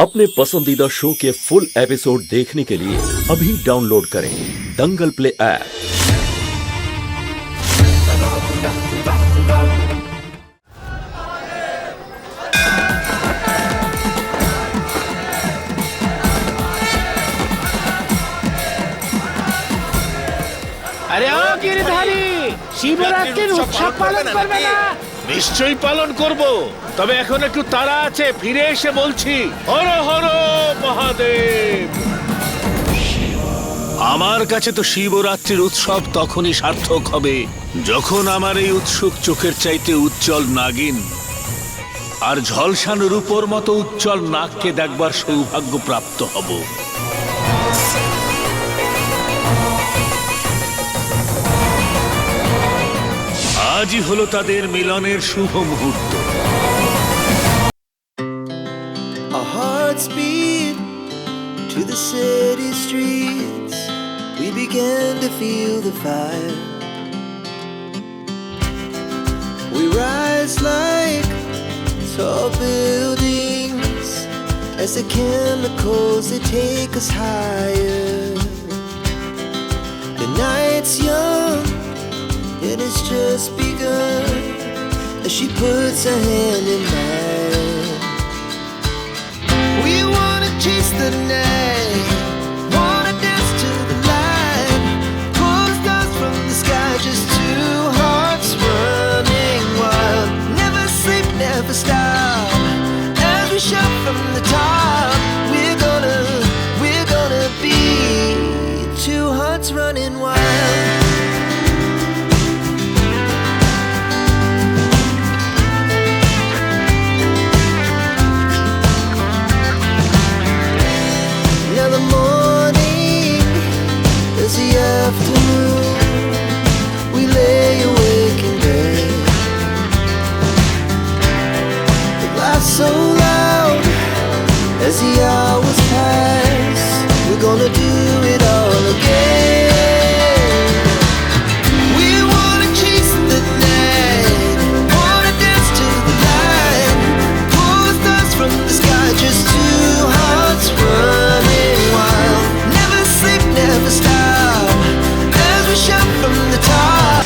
अपने पसंदीदा शो के फुल एपिसोड देखने के लिए अभी डाउनलोड करें दंगल प्ले ऐप। আরে ও গিরিধারী, শিবরাত্রির উৎসব পালন করবে না? নিশ্চয়ই পালন করব, তবে এখন একটু তাড়া আছে। ফিরে এসে বলছি, হর হর মহাদেব। আমার কাছে তো শিবরাত্রির উৎসব তখনই সার্থক হবে যখন আমার এই উৎসুক চোখের চাইতে উজ্জ্বল নাগিন আর ঝলসানো রূপোর মতো উজ্জ্বল নাগকে দেখবার সৌভাগ্য প্রাপ্ত হব। আজই হলো তাদের মিলনের শুভ মুহূর্ত। Our hearts beat to the city streets. We began to feel the fire. We rise like tall buildings as the chemicals they take us higher. The night's young and it's just begun as she puts her hand in mine. We wanna chase the night, wanna dance to the light, pull stars from the sky, just two hearts running wild. Never sleep, never stop, as we shout from the top. We're gonna be two hearts running wild. Afternoon, we lay awake in bed. The laughs so loud as the hours pass. We're gonna do it all again. We wanna chase the night, wanna dance to the light, pull stars from the sky, just two hearts running wild. Never sleep, never stop. Shout from the top.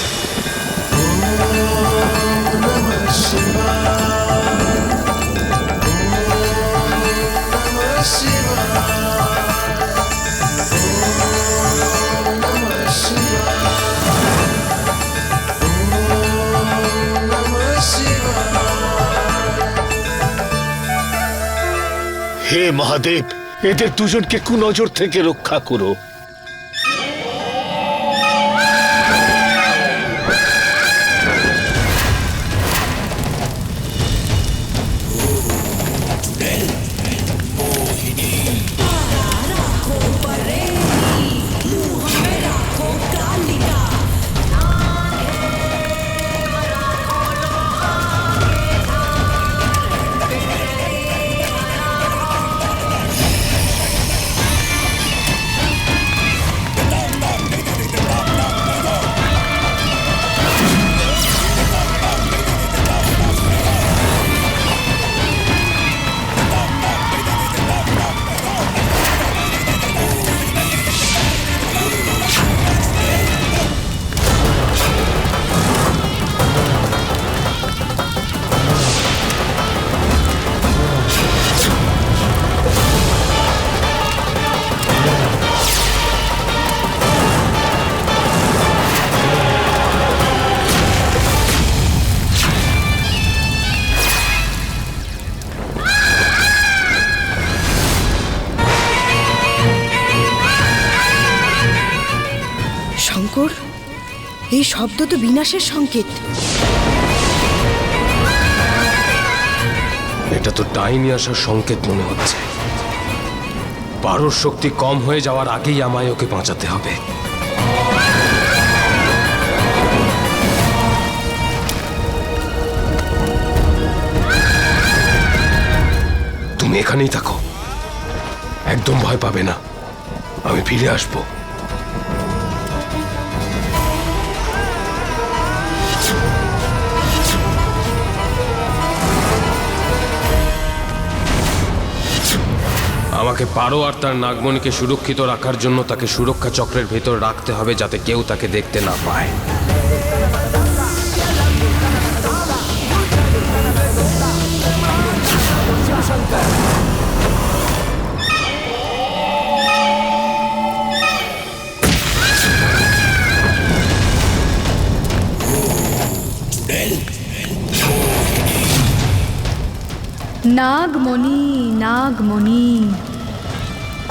হে মহাদেব, এদের দুজনকে কুনজর থেকে রক্ষা করো। শঙ্কর, এই শব্দ তো বিনাশের সংকেত। এটা তো ডাইনি আসার সংকেত মনে হচ্ছে। পারোর শক্তি কম হয়ে যাওয়ার আগেই আমায় ওকে বাঁচাতে হবে। তুমি এখানেই থাকো, একদম ভয় পাবে না, আমি ফিরে আসবো। আমাকে পারো আর তার নাগমণিকে সুরক্ষিত রাখার জন্য তাকে সুরক্ষা চক্রের ভেতর রাখতে হবে, যাতে কেউ তাকে দেখতে না পায়। নাগমণি, নাগমণি,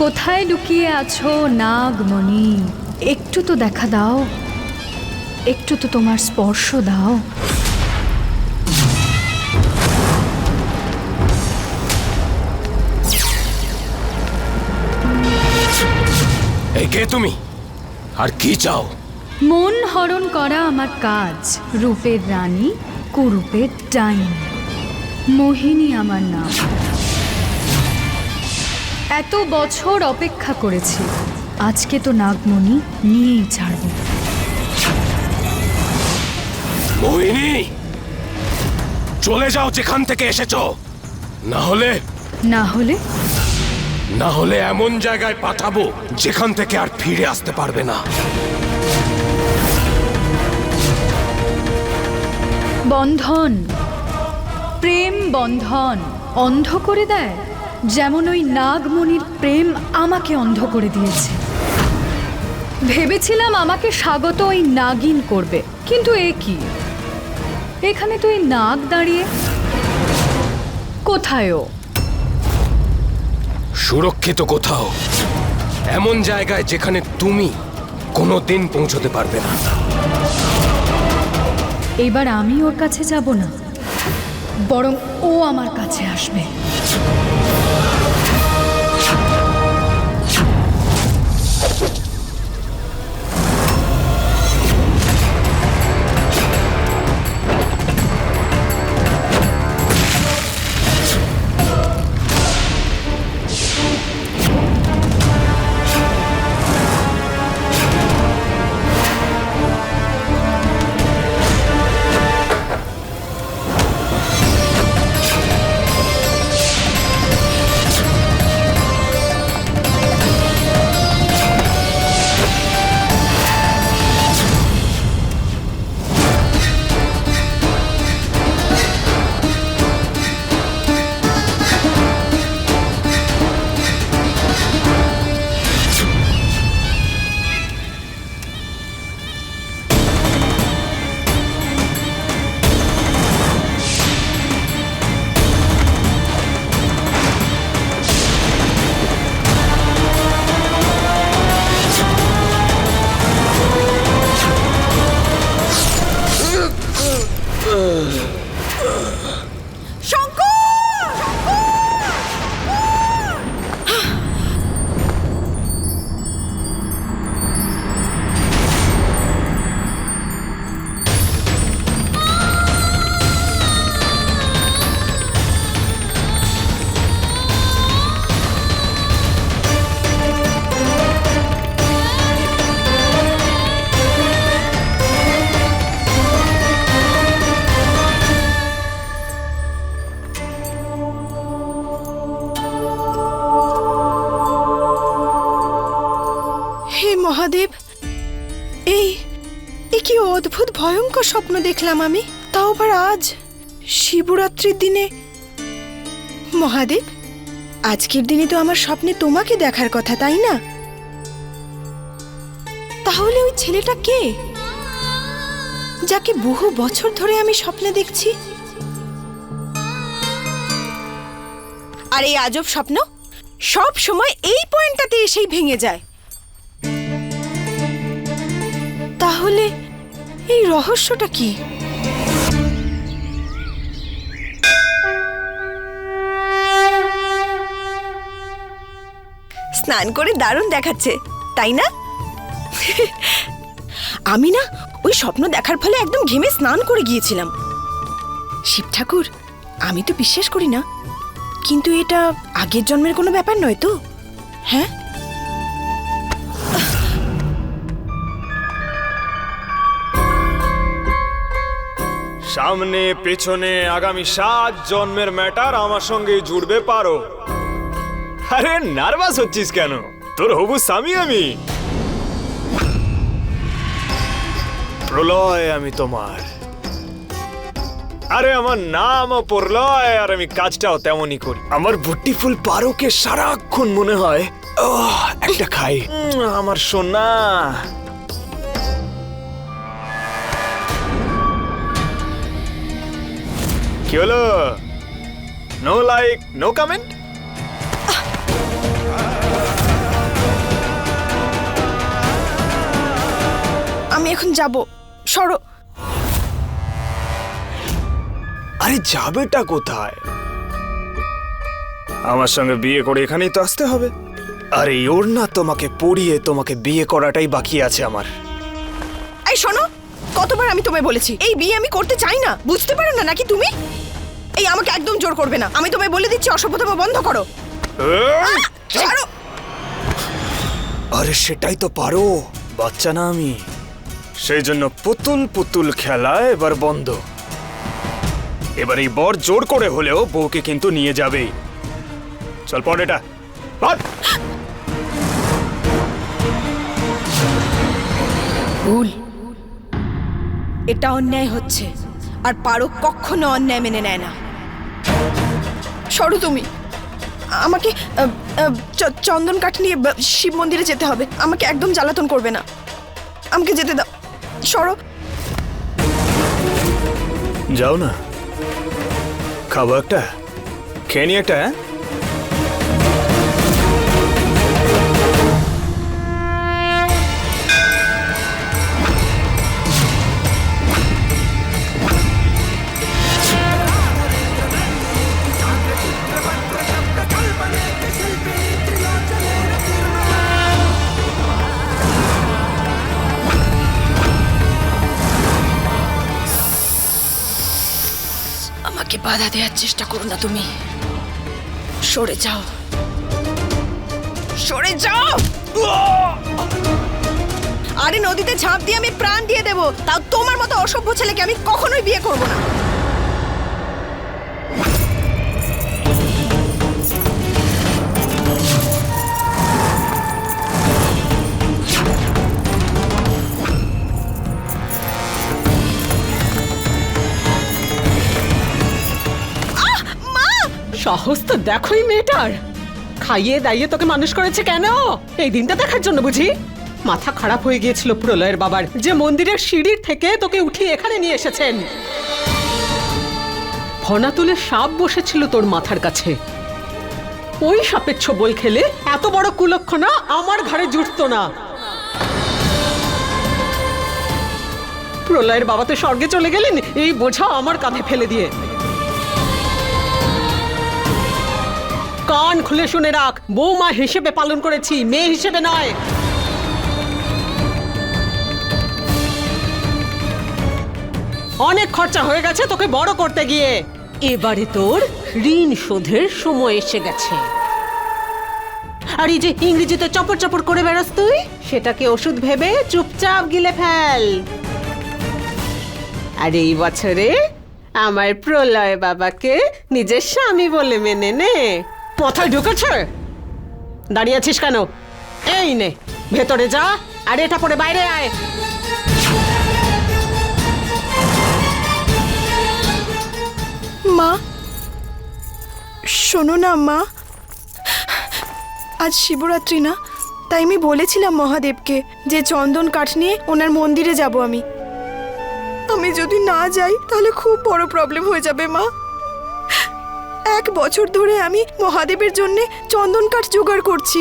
কোথায় লুকিয়ে আছো নাগমণি? একটু তো দেখা দাও, একটু তো তোমার স্পর্শ দাও। এই কে তুমি, আর কি চাও? মন হরণ করা আমার কাজ। রূপের রানী, কুরূপের ডাইন, মোহিনী আমার নাম। এত বছর অপেক্ষা করেছি, আজকে তো নাগমণি নিয়েই ছাড়ব। মোহিনী, চলে যাও যেখান থেকে এসেছো, না হলে না হলে এমন জায়গায় পাঠাবো যেখান থেকে আর ফিরে আসতে পারবে না। বন্ধন, প্রেম বন্ধন অন্ধ করে দেয়, যেমন ওই নাগমণির প্রেম আমাকে অন্ধ করে দিয়েছে। ভেবেছিলাম আমাকে স্বাগত ওই নাগিন করবে, কিন্তু এ কি, এখানে তো এই নাগ দাঁড়িয়ে। কোথায় ও? সুরক্ষিত কোথাও, এমন জায়গায় যেখানে তুমি কোনোদিন পৌঁছতে পারবে না। এবার আমি ওর কাছে যাব না, বরং ও আমার কাছে আসবে। মহাদেব, এই কি অদ্ভুত ভয়ঙ্কর স্বপ্ন দেখলাম আমি, তাও আবার আজ শিবরাত্রির দিনে। মহাদেব, আজকের দিনে তো আমার স্বপ্নে তোমাকে দেখার কথা, তাই না? তাহলে ওই ছেলেটা কে, যাকে বহু বছর ধরে আমি স্বপ্নে দেখছি? আর এই আজব স্বপ্ন সব সময় এই পয়েন্টটাতে এসেই ভেঙে যায়। তাহলে এই রহস্যটা কি? স্নান করে দারুণ দেখাচ্ছে, তাই না? আমি না ওই স্বপ্ন দেখার ফলে একদম ঘেমে স্নান করে গিয়েছিলাম। শিব ঠাকুর, আমি তো বিশ্বাস করি না, কিন্তু এটা আগের জন্মের কোনো ব্যাপার নয় তো? হ্যাঁ, সামনে পেছনে আগামী 7 জন্মের ম্যাটার আমার সঙ্গে জুড়বে পারো। আরে নার্ভাস হচ্ছিস কেন? তোর হবু স্বামী আমি। প্রলয় আমি তোমার। আরে আমার নাম প্রলয়, আর আমি কাজটাও তেমনই করি। আমার বুটি ফুল পারোকে সারাক্ষণ মনে হয় একটা খাই। আমার সোনা। কি হলো? No like no comment? আমি এখন যাব, সরো। আরে যাবেটা কোথায়? আমার সঙ্গে বিয়ে করে এখানেই তো আসতে হবে। আরে ওর না তোমাকে পড়িয়ে তোমাকে বিয়ে করাটাই বাকি আছে আমার। এই শোনো, কতবার আমি তোমায় বলেছি এই বিয়ে আমি করতে চাই না, বুঝতে পারো না নাকি তুমি? এই আমাকে একদম জোর করবে না, আমি তোমায় বলে দিচ্ছি অসভ্যতামো বন্ধ করো। ছাড়ো। আরে সেটাই তো পারো, বাচ্চা না আমি। সেই জন্য পুতুল পুতুল খেলা এবার বন্ধ। এবার এই বর জোর করে হলেও বউকে কিন্তু নিয়ে যাবেই। চল পড় এটা পড়। ভুল, এটা অন্যায় হচ্ছে, আর পারো কখনো অন্যায় মেনে নেয় না। সরো তুমি। আমাকে চন্দন কাঠ নিয়ে শিব মন্দিরে যেতে হবে। আমাকে একদম জ্বালাতন করবে না, আমাকে যেতে দাও। সরো। যাও না, খাবো একটা, খেয়ে নি একটা। আমাকে বাধা দেওয়ার চেষ্টা করো না তুমি, সরে যাও, সরে যাও। আরে নদীতে ঝাঁপ দিয়ে আমি প্রাণ দিয়ে দেব, তাও তোমার মতো অসভ্য ছেলেকে আমি কখনোই বিয়ে করব না। সাহস তো দেখোই মেয়েটার। খাইয়ে দাইয়ে তোকে মানুষ করেছে কেন? এই দিনটা দেখার জন্য বুঝি? মাথা খারাপ হয়ে গিয়েছিল প্রলয়ের বাবার, যে মন্দিরের সিঁড়ির থেকে তোকে উঠিয়ে এখানে নিয়ে এসেছেন। ফনা তুলে সাপ বসেছিল তোর মাথার কাছে। ওই সাপের ছোবল খেলে এত বড় কুলক্ষণা আমার ঘরে জুটতো না। প্রলয়ের বাবা তো স্বর্গে চলে গেলেন এই বোঝা আমার কাঁধে ফেলে দিয়ে। কান খুলে শুনে রাখ, বৌমা হিসেবে পালন করেছি, মেয়ে হিসেবে নয়। অনেক খরচা হয়ে গেছে তোকে বড় করতে গিয়ে। এবারে তোর ঋণ শোধের সময় এসে গেছে। আর এই যে ইংরেজিতে চপর চপর করে বেড়াস তুই, সেটাকে ওষুধ ভেবে চুপচাপ গিলে ফেল। আর এই বছরে আমার প্রলয় বাবাকে নিজের স্বামী বলে মেনে নে। মাথায় ঢুকেছে? দাঁড়িয়ে আছিস কেন? এই নে, ভেতরে যা, আর এটা পরে বাইরে আয়। মা, শোনো না মা, আজ শিবরাত্রি না, তাই আমি বলেছিলাম মহাদেবকে যে চন্দন কাঠ নিয়ে ওনার মন্দিরে যাব আমি। আমি যদি না যাই তাহলে খুব বড় প্রবলেম হয়ে যাবে মা। 1 বছর ধরে আমি মহাদেবের জন্য চন্দন কাঠ জোগাড় করছি,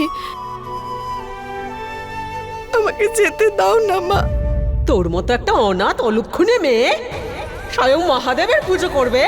আমাকে যেতে দাও না মা। তোর মতো একটা অনাথ অলক্ষণে মেয়ে স্বয়ং মহাদেবের পুজো করবে?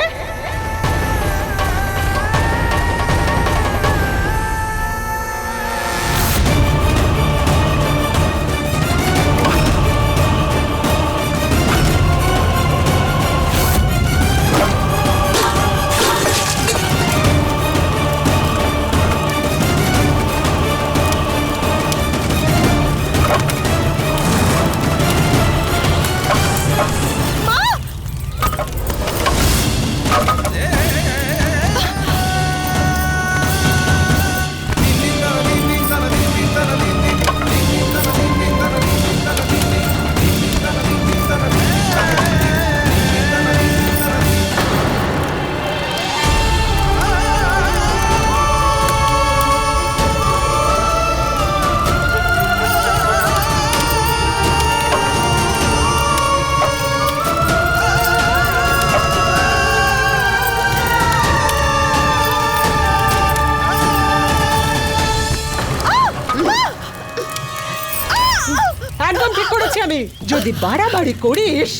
দিচ্ছি আমি, যদি বাড়াবাড়ি করিস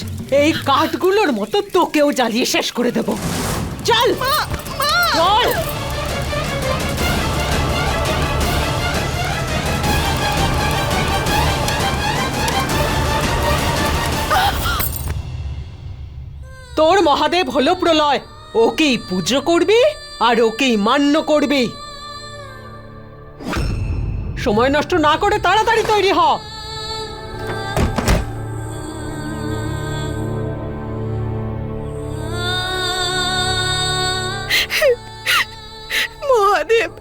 এই কাঠগুলোর মতো তোকেও জ্বালিয়ে শেষ করে দেব। চল চল। তোর মহাদেব হলো প্রলয়, ওকেই পুজো করবি আর ওকেই মান্য করবি। সময় নষ্ট না করে তাড়াতাড়ি তৈরি হ। মহাদেব,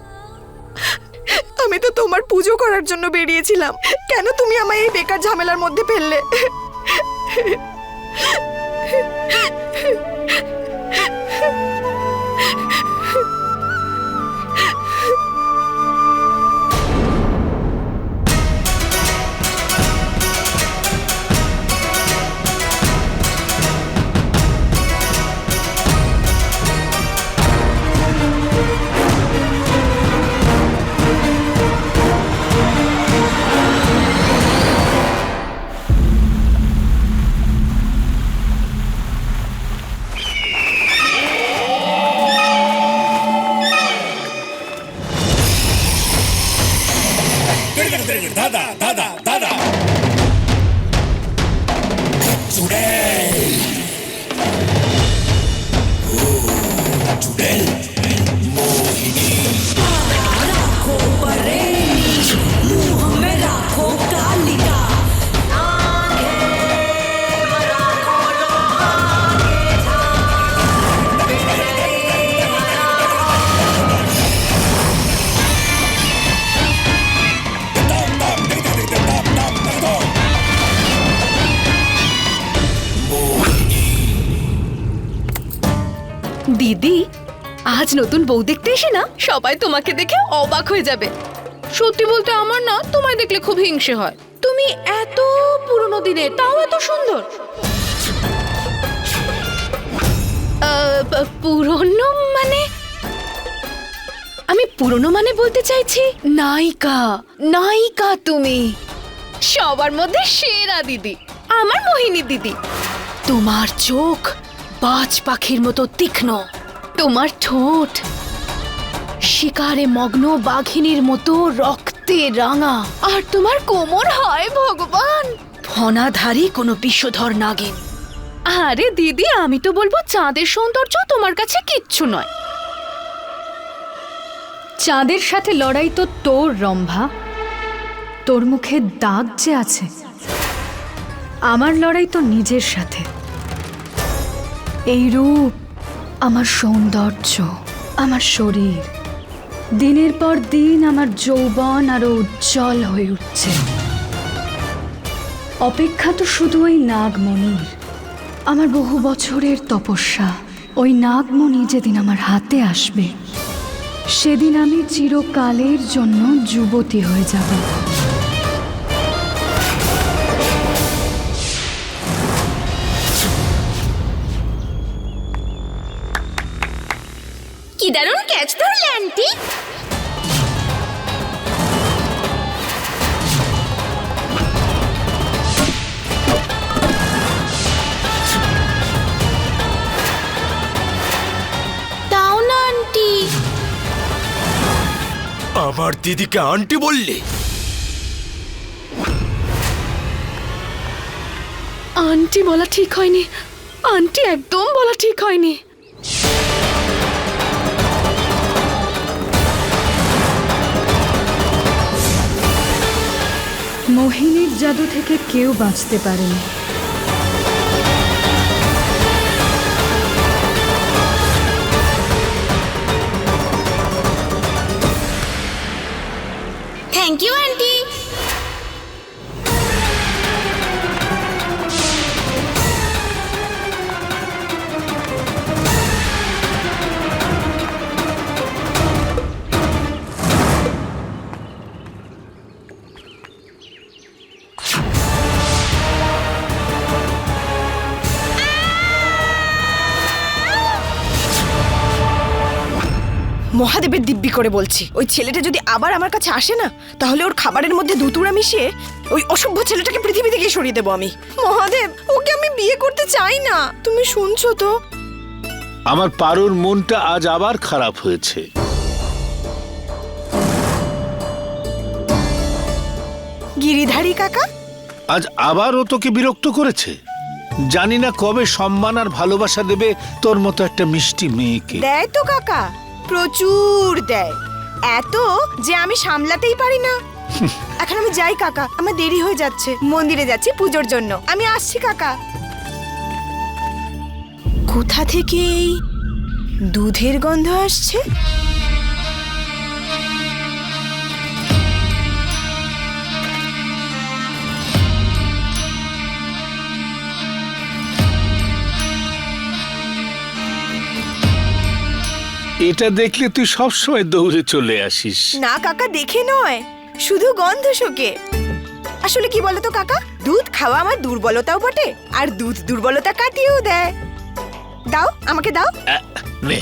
আমি তো তোমার পুজো করার জন্য বেরিয়েছিলাম, কেন তুমি আমায় এই বেকার ঝামেলার মধ্যে ফেললে? দিদি, আজ নতুন বউ দেখতে এসে না সবাই তোমাকে দেখে অবাক হয়ে যাবে। সত্যি বলতে আমার না তোমায় দেখলে খুব হিংসে হয়। তুমি এত পুরনো দিনে, তাও এত সুন্দর। পুরনো মানে? আমি পুরনো মানে বলতে চাইছি নায়িকা। নায়িকা তুমি, সবার মধ্যে সেরা দিদি, আমার মোহিনী দিদি। তোমার চোখ বাজ পাখির মতো তীক্ষ্ণ, তোমার ঠোঁট শিকারে মগ্ন বাঘিনীর মতো রক্তে রাঙা, আর তোমার কোমর হয় ভগবান ফনাধারী কোনো বিষধর নাগিন। আরে দিদি, আমি তো বলবো চাঁদের সৌন্দর্য তোমার কাছে কিচ্ছু নয়। চাঁদের সাথে লড়াই তো তোর, রম্ভা। তোর মুখে দাগ যে আছে, আমার লড়াই তো নিজের সাথে। এই রূপ, আমার সৌন্দর্য, আমার শরীর, দিনের পর দিন আমার যৌবন আরো উজ্জ্বল হয়ে উঠছে। অপেক্ষা তো শুধু ওই নাগমণির, আমার বহু বছরের তপস্যা। ওই নাগমণি যেদিন আমার হাতে আসবে, সেদিন আমি চিরকালের জন্য যুবতী হয়ে যাব। কি দারুণ ক্যাচ ধরলে আন্টি। দাও না আন্টি। আমার দিদিকে আন্টি বললি? আন্টি বলা ঠিক হয়নি, আন্টি একদম বলা ঠিক হয়নি। মোহিনীর জাদু থেকে কেউ বাঁচতে পারেনি। Thank you aunty. মহাদেবের দিব্যি করে বলছি, ওই ছেলেটা যদি আবার আমার কাছে আসে না, তাহলে ওর খাবারের মধ্যে দুতুরা মিশিয়ে ওই অসভ্য ছেলেটাকে পৃথিবী থেকে সরিয়ে দেবো আমি। মহাদেব, ওকে আমি বিয়ে করতে চাই না। তুমি শুনছো তো? আমার পারুর মনটা আজ আবার খারাপ হয়েছে। গিরিধারী কাকা, আজ আবার ও তোকে বিরক্ত করেছে। জানি না কবে সম্মান আর ভালোবাসা দেবে তোর মতো একটা মিষ্টি মেয়েকে। দেয় তো কাকা, প্রচুর দেয়, এত যে আমি সামলাতেই পারি না। এখন আমি যাই কাকা, আমার দেরি হয়ে যাচ্ছে, মন্দিরে যাচ্ছি পুজোর জন্য। আমি আসছি কাকা। কোথা থেকে এই দুধের গন্ধ আসছে? এটা দেখলে তুই সবসময় দৌড়ে চলে আসিস। না কাকা, দেখে নয়, শুধু গন্ধ শোকে। আসলে কি বলতো কাকা, দুধ খাওয়া আমার দুর্বলতাও বটে, আর দুধ দুর্বলতা কাটিয়েও দেয়। দাও, আমাকে দাও। নে।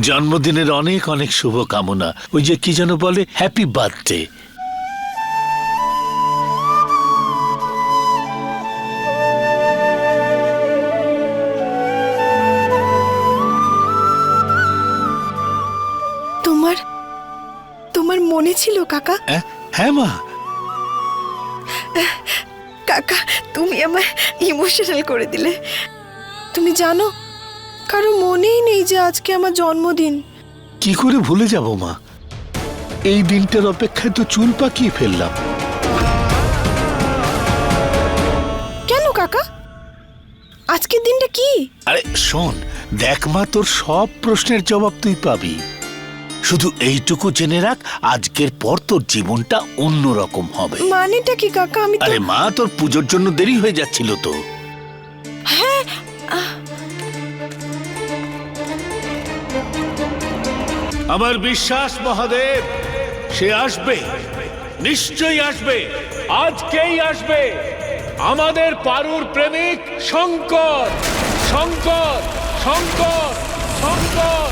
জন্মদিনের অনেক অনেক শুভকামনা। ওই যে কি যেন বলে, হ্যাপি বার্থডে। তোমার মনে ছিল কাকা? হ্যাঁ মা। কাকা, তুমি আমায় ইমোশনাল করে দিলে। তুমি জানো, কারো মনেই নেই যে আজকে আমার জন্মদিন। কি করে ভুলে যাব মা? এই দিনটার অপেক্ষায় তো চুল পাকিয়ে ফেললাম। কেন কাকা, আজকের দিনটা কি? আরে শোন, দেখ মা, তোর সব প্রশ্নের জবাব তুই পাবি। শুধু এইটুকু জেনে রাখ, আজকের পর তোর জীবনটা অন্যরকম হবে। মানেটা কি কাকা? আমি আরে মা, তোর পুজোর জন্য দেরি হয়ে যাচ্ছিল তো। হ্যাঁ, আমার বিশ্বাস মহাদেব, সে আসবে, নিশ্চয়ই আসবে, আজকেই আসবে। আমাদের পারুর প্রেমিক শঙ্কর, শঙ্কর, শঙ্কর, শঙ্কর।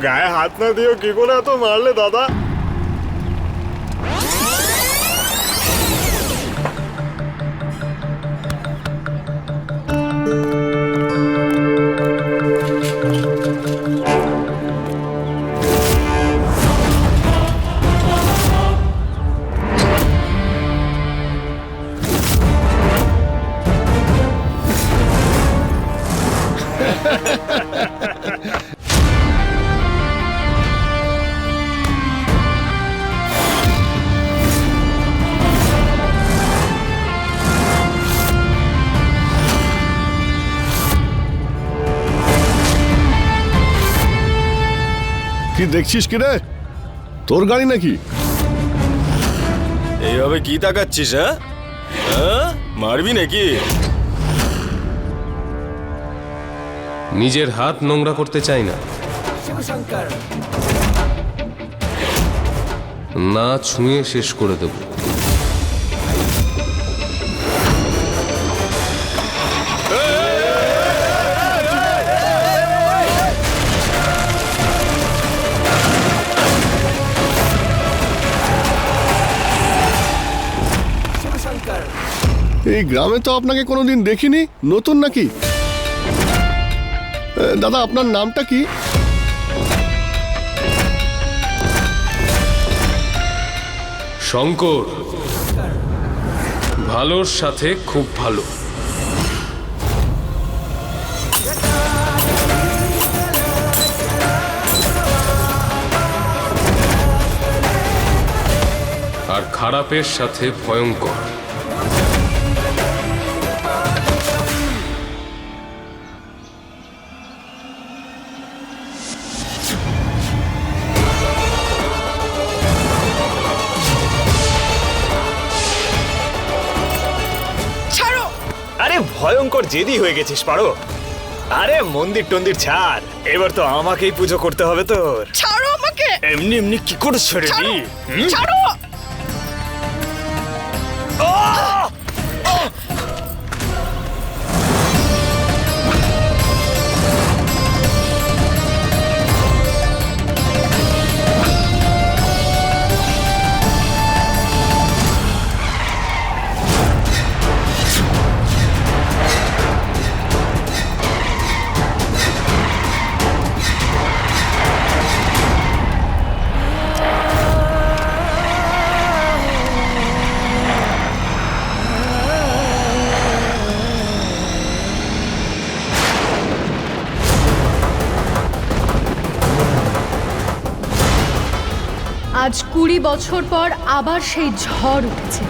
গায়ে হাত না দিও, কি করে এত মারলে দাদা? কি দেখছিস কি রে? তোর গাড়ি নাকি? এইভাবে কি তাকাচ্ছিস? হ্যাঁ, মারবি নাকি? নিজের হাত নোংরা করতে চাই না, না ছুঁয়ে শেষ করে দেব। এই এই গ্রামে তো আপনাকে কোনোদিন দেখিনি, নতুন নাকি? দাদা, আপনার নামটা কি? শঙ্কর, ভালোর সাথে খুব ভালো। আর খারাপের সাথে ভয়ঙ্কর। আরে ভয়ঙ্কর জেদি হয়ে গেছিস পারো। আরে মন্দির টন্দির ছাড়, এবার তো আমাকেই পুজো করতে হবে তোর। ছাড়ো আমাকে। এমনি এমনি কি করে ছেড়ে দি? ছাড়ো। আজ 20 বছর পর আবার সেই ঝড় উঠেছে।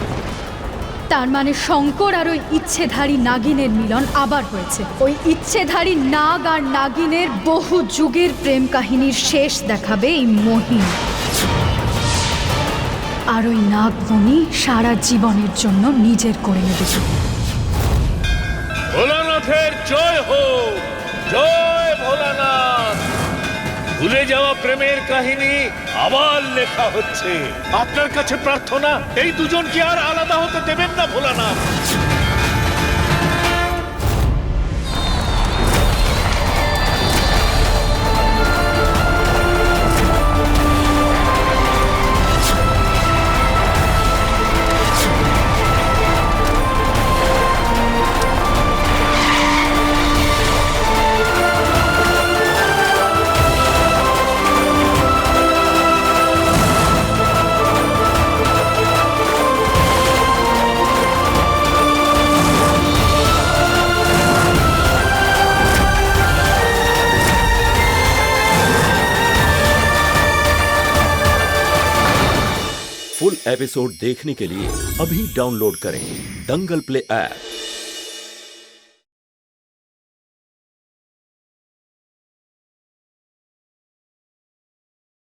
তার মানে শঙ্কর আর ওই ইচ্ছেধারী নাগিনের মিলন আবার হয়েছে। ওই ইচ্ছেধারী নাগ আর নাগিনের বহু যুগের প্রেম কাহিনীর শেষ দেখাবে এই মোহিনী। আর ওই নাগমণি সারা জীবনের জন্য নিজের করে নেবে। ভোলানাথের জয় হোক, জয় ভোলানাথ। ভুলে যাওয়া প্রেমের কাহিনী আবার লেখা হচ্ছে। আপনার কাছে প্রার্থনা, এই দুজনকে আর আলাদা হতে দেবেন না ভোলানাথ। फुल एपिसोड देखने के लिए अभी डाउनलोड करें दंगल प्ले ऐप।